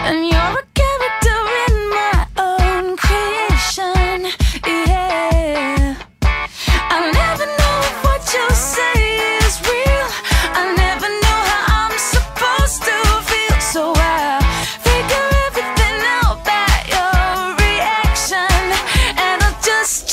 And you're a character in my own creation, yeah. I never know if what you say is real. I never know how I'm supposed to feel. So I figure everything out by your reaction. And I'll just